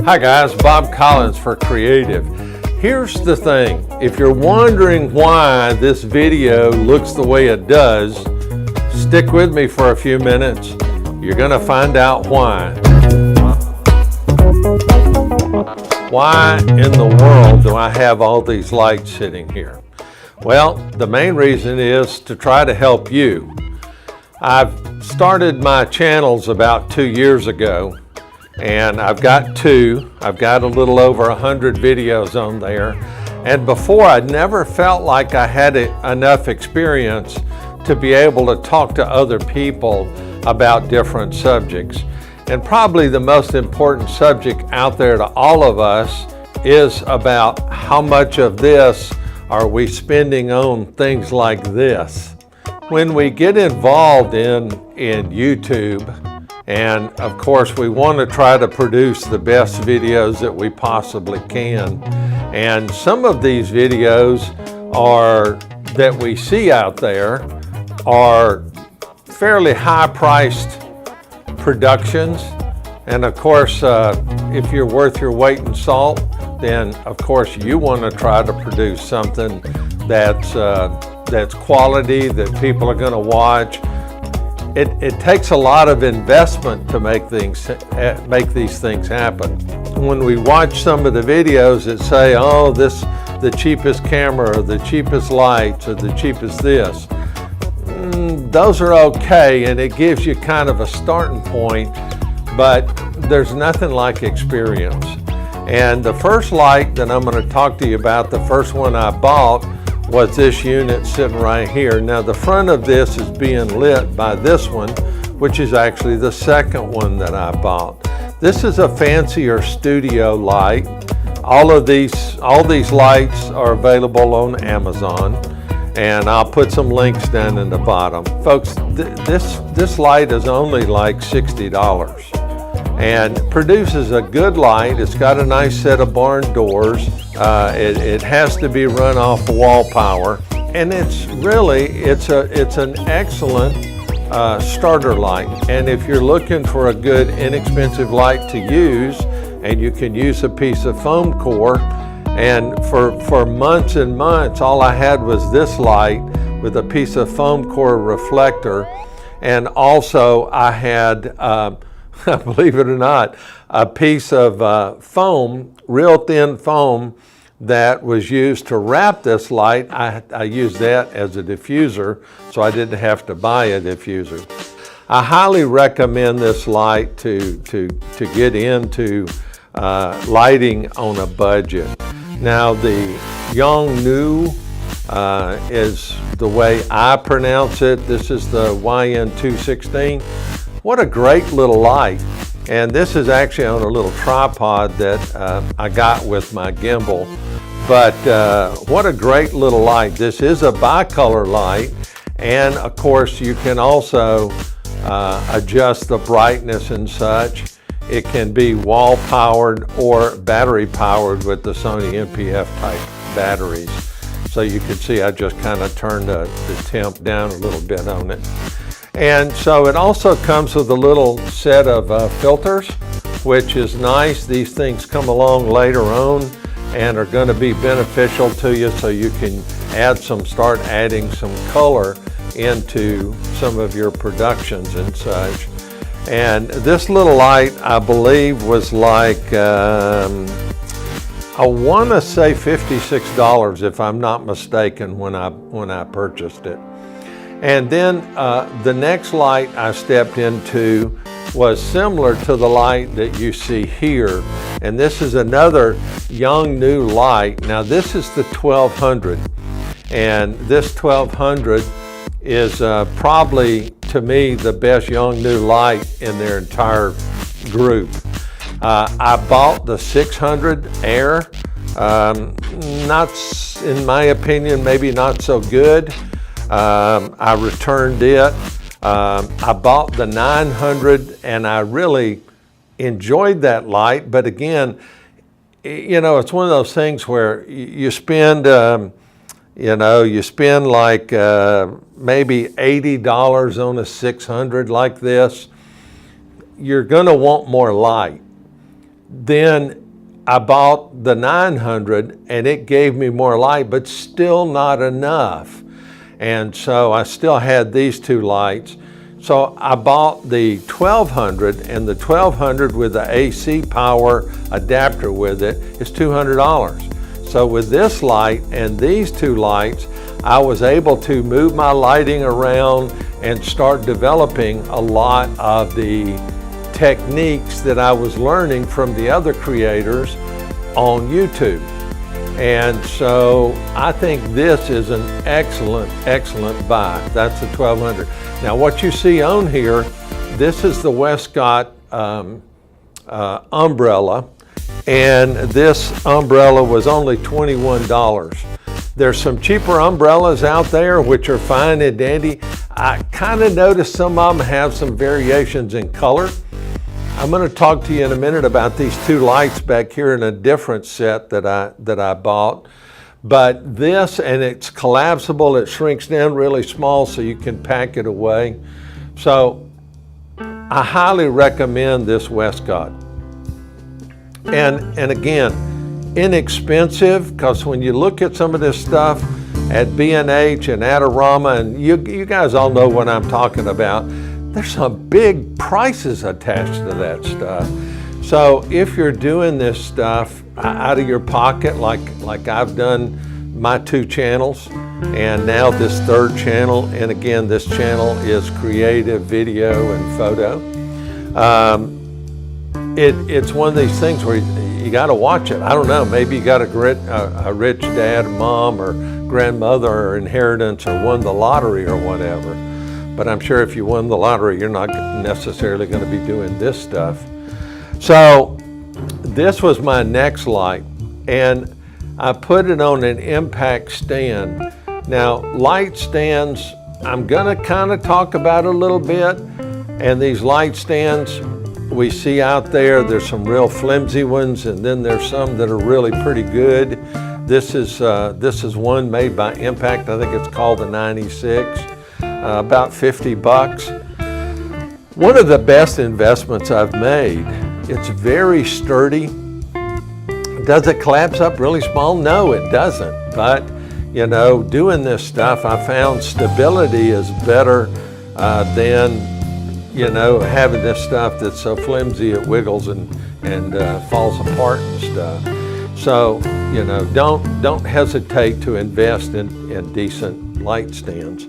Hi guys, Bob Collins for Creative. Here's the thing, if you're wondering why this video looks the way it does, stick with me for a few minutes. You're gonna find out why. Why in the world do I have all these lights sitting here? Well, the main reason is to try to help you. I've started my channels about 2 years ago, and I've got a little over 100 videos on there. And before, I'd never felt like I had enough experience to be able to talk to other people about different subjects. And probably the most important subject out there to all of us is about how much of this are we spending on things like this. When we get involved in YouTube, and of course we want to try to produce the best videos that we possibly can, and some of these videos that we see out there are fairly high-priced productions, and of course if you're worth your weight in salt, then of course you want to try to produce something that's quality, that people are going to watch. It takes a lot of investment to make these things happen. When we watch some of the videos that say, oh, the cheapest camera, or the cheapest lights, or the cheapest this, those are okay, and it gives you kind of a starting point, but there's nothing like experience. And the first light that I'm going to talk to you about, the first one I bought, was this unit sitting right here. Now the front of this is being lit by this one, which is actually the second one that I bought. This is a fancier studio light. All these lights are available on Amazon, and I'll put some links down in the bottom. Folks, this light is only like $60 and produces a good light. It's got a nice set of barn doors. It has to be run off wall power, and it's an excellent starter light. And if you're looking for a good inexpensive light to use, and you can use a piece of foam core, and for months and months all I had was this light with a piece of foam core reflector, and also I had believe it or not, a piece of foam, real thin foam, that was used to wrap this light. I used that as a diffuser, so I didn't have to buy a diffuser. I highly recommend this light to get into lighting on a budget. Now the Yongnuo is the way I pronounce it. This is the YN216. What a great little light. And this is actually on a little tripod that I got with my gimbal. But what a great little light. This is a bicolor light. And of course you can also adjust the brightness and such. It can be wall powered or battery powered with the Sony MPF type batteries. So you can see I just kind of turned the temp down a little bit on it. And so it also comes with a little set of filters, which is nice. These things come along later on and are going to be beneficial to you, so you can start adding some color into some of your productions and such. And this little light, I believe, was like, I want to say $56 if I'm not mistaken when I purchased it. And then the next light I stepped into was similar to the light that you see here. And this is another Yongnuo light. Now this is the 1200. And this 1200 is probably, to me, the best Yongnuo light in their entire group. I bought the 600 Air. Not, in my opinion, maybe not so good. I returned it. I bought the 900, and I really enjoyed that light. But again, you know, it's one of those things where you spend, you spend like maybe $80 on a 600 like this. You're going to want more light. Then I bought the 900 and it gave me more light, but still not enough. And so I still had these two lights. So I bought the 1200, and the 1200 with the AC power adapter with it is $200. So with this light and these two lights, I was able to move my lighting around and start developing a lot of the techniques that I was learning from the other creators on YouTube. And so I think this is an excellent, excellent buy. That's the 1200. Now what you see on here, this is the Westcott umbrella, and this umbrella was only $21. There's some cheaper umbrellas out there which are fine and dandy. I kind of noticed some of them have some variations in color. I'm going to talk to you in a minute about these two lights back here in a different set that I bought. But this, and it's collapsible, it shrinks down really small so you can pack it away. So I highly recommend this Westcott. And again, inexpensive, because when you look at some of this stuff at B&H and Adorama, and you guys all know what I'm talking about, there's some big prices attached to that stuff. So if you're doing this stuff out of your pocket, like I've done my two channels, and now this third channel, and again, this channel is creative video and photo. It's one of these things where you got to watch it. I don't know, maybe you got a rich dad, mom, or grandmother, or inheritance, or won the lottery or whatever. But I'm sure if you won the lottery, you're not necessarily going to be doing this stuff. So this was my next light, and I put it on an impact stand. Now, light stands, I'm going to kind of talk about a little bit. And these light stands we see out there, there's some real flimsy ones, and then there's some that are really pretty good. This is one made by Impact. I think it's called the 96. About 50 bucks. One of the best investments I've made. It's very sturdy. Does it collapse up really small? No, it doesn't. But, you know, doing this stuff, I found stability is better than, you know, having this stuff that's so flimsy it wiggles and falls apart and stuff. So, you know, don't hesitate to invest in decent light stands.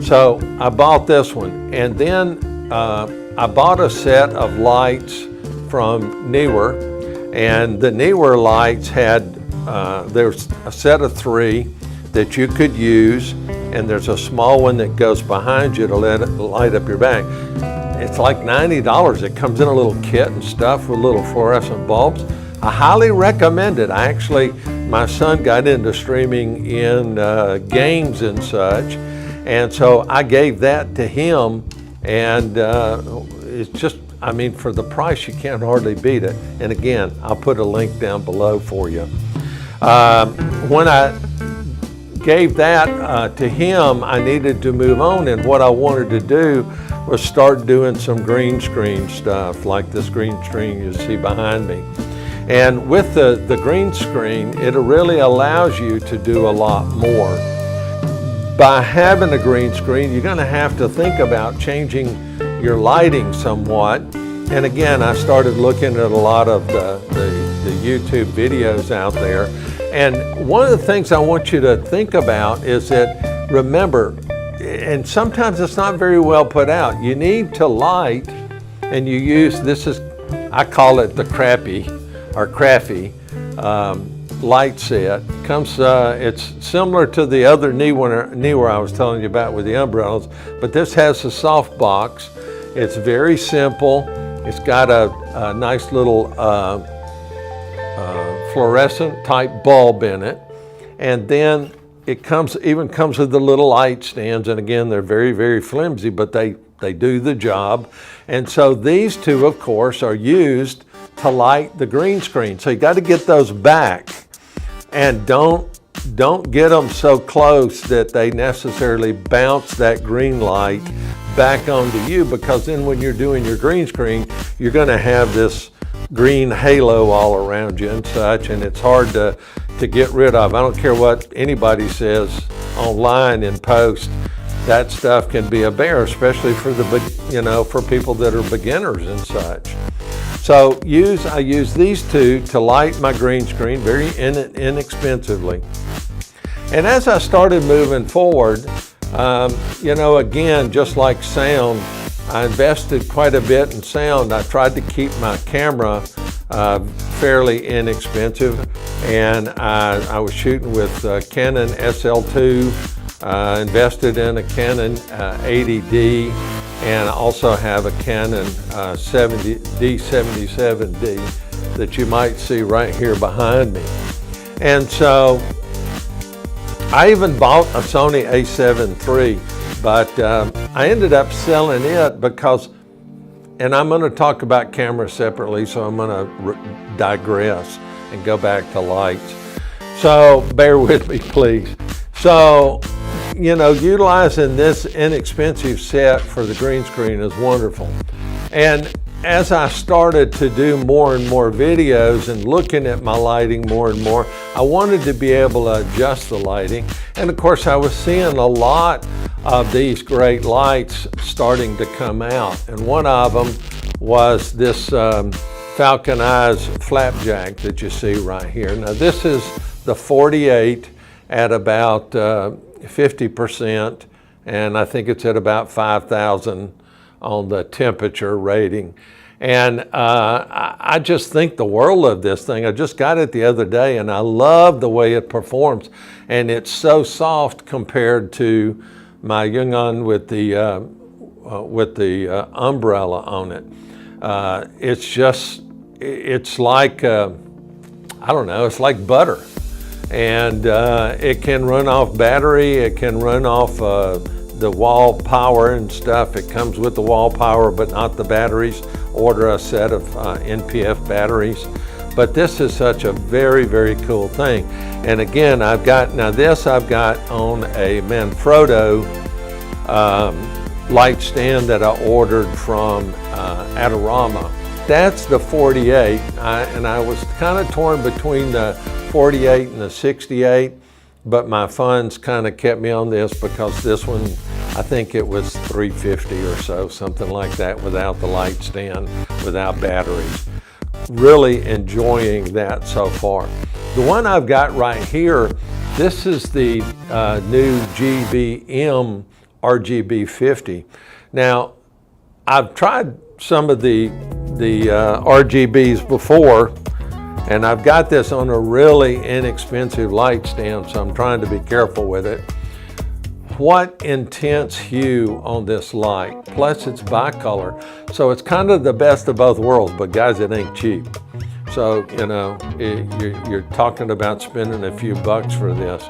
So I bought this one, and then I bought a set of lights from Neewer, and the Neewer lights had, there's a set of 3 that you could use, and there's a small one that goes behind you to light up your back. It's like $90. It comes in a little kit and stuff with little fluorescent bulbs. I highly recommend it. My son got into streaming in games and such. And so I gave that to him, and it's just, I mean, for the price, you can't hardly beat it. And again, I'll put a link down below for you. When I gave that to him, I needed to move on, and what I wanted to do was start doing some green screen stuff, like this green screen you see behind me. And with the green screen, it really allows you to do a lot more. By having a green screen, you're going to have to think about changing your lighting somewhat. And again, I started looking at a lot of the YouTube videos out there. And one of the things I want you to think about is that, remember, and sometimes it's not very well put out, you need to light, and you use, I call it the crappy light set. It's similar to the other Neewer I was telling you about with the umbrellas, but this has a soft box. It's very simple. It's got a nice little fluorescent type bulb in it, and then it even comes with the little light stands, and again, they're very, very flimsy, but they do the job. And so these two, of course, are used to light the green screen. So you got to get those back, and don't get them so close that they necessarily bounce that green light back onto you, because then when you're doing your green screen, you're going to have this green halo all around you and such, and it's hard to get rid of. I don't care what anybody says online in post, that stuff can be a bear, especially for for people that are beginners and such. So I use these two to light my green screen very inexpensively. And as I started moving forward, again, just like sound, I invested quite a bit in sound. I tried to keep my camera fairly inexpensive, and I was shooting with Canon SL2, invested in a Canon 80D, and I also have a Canon D77D that you might see right here behind me. And so I even bought a Sony a7 III, but I ended up selling it because, and I'm going to talk about cameras separately, so I'm going to digress and go back to lights. So bear with me, please. So, utilizing this inexpensive set for the green screen is wonderful. And as I started to do more and more videos and looking at my lighting more and more, I wanted to be able to adjust the lighting. And of course, I was seeing a lot of these great lights starting to come out. And one of them was this Falcon Eyes flapjack that you see right here. Now this is the 48 at about 50%, and I think it's at about 5,000 on the temperature rating. And I just think the world of this thing. I just got it the other day, and I love the way it performs. And it's so soft compared to my Yungan with the umbrella on it. It's like, I don't know, it's like butter. And it can run off battery, it can run off the wall power and stuff. It comes with the wall power, but not the batteries. Order a set of NPF batteries. But this is such a very, very cool thing. And again, I've got on a Manfrotto light stand that I ordered from Adorama. That's the 48, and I was kind of torn between the 48 and the 68, but my funds kind of kept me on this because this one, I think it was $350 or so, something like that, without the light stand, without batteries. Really enjoying that so far. The one I've got right here, this is the new GVM RGB50. Now, I've tried some of the RGBs before, and I've got this on a really inexpensive light stand, so I'm trying to be careful with it. What intense hue on this light, plus it's bicolor. So it's kind of the best of both worlds, but guys, it ain't cheap. So, you're talking about spending a few bucks for this,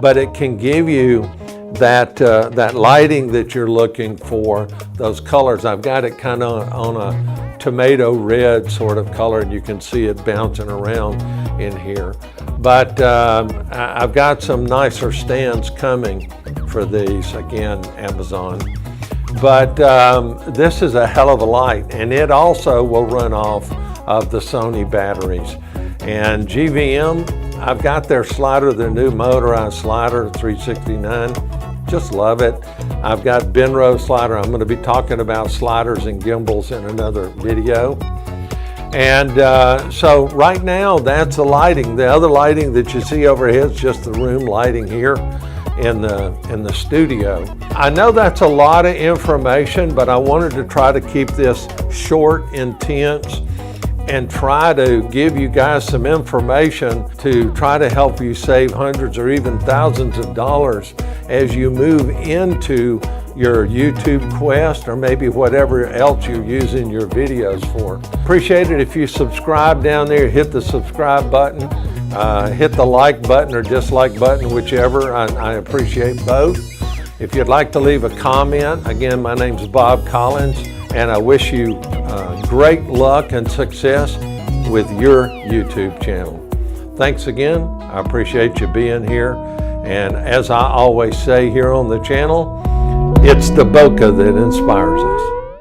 but it can give you that lighting that you're looking for, those colors. I've got it kind of on a tomato red sort of color, and you can see it bouncing around in here. But I've got some nicer stands coming for these, again, Amazon. But this is a hell of a light, and it also will run off of the Sony batteries. And GVM, I've got their slider, their new motorized slider, 369. Just love it. I've got Benro slider. I'm going to be talking about sliders and gimbals in another video. And so right now, that's the lighting. The other lighting that you see over here is just the room lighting here in the studio. I know that's a lot of information, but I wanted to try to keep this short, intense, and try to give you guys some information to try to help you save hundreds or even thousands of dollars as you move into your YouTube quest, or maybe whatever else you're using your videos for. Appreciate it if you subscribe down there, hit the subscribe button, hit the like button or dislike button, whichever. I appreciate both. If you'd like to leave a comment, again, my name's Bob Collins, and I wish you great luck and success with your YouTube channel. Thanks again. I appreciate you being here. And as I always say here on the channel, it's the bokeh that inspires us.